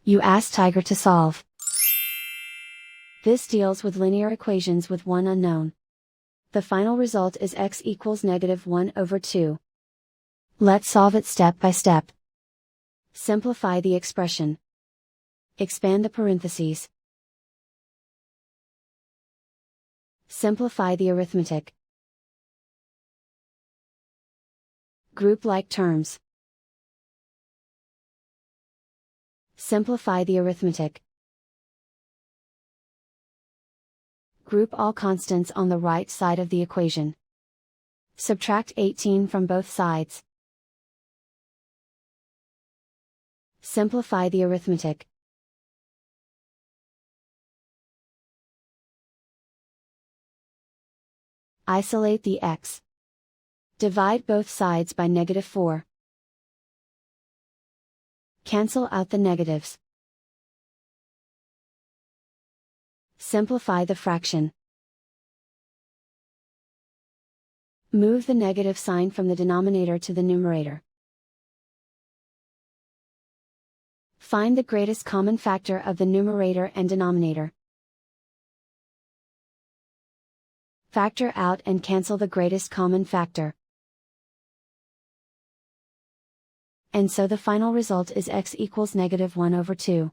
You ask Tiger to solve. This deals with linear equations with one unknown. The final result is x equals -1/2. Let's solve it step by step. Simplify the expression. Expand the parentheses. Simplify the arithmetic. Group like terms. Simplify the arithmetic. Group all constants on the right side of the equation. Subtract 18 from both sides. Simplify the arithmetic. Isolate the x. Divide both sides by -4. Cancel out the negatives. Simplify the fraction. Move the negative sign from the denominator to the numerator. Find the greatest common factor of the numerator and denominator. Factor out and cancel the greatest common factor. And so the final result is x equals -1/2.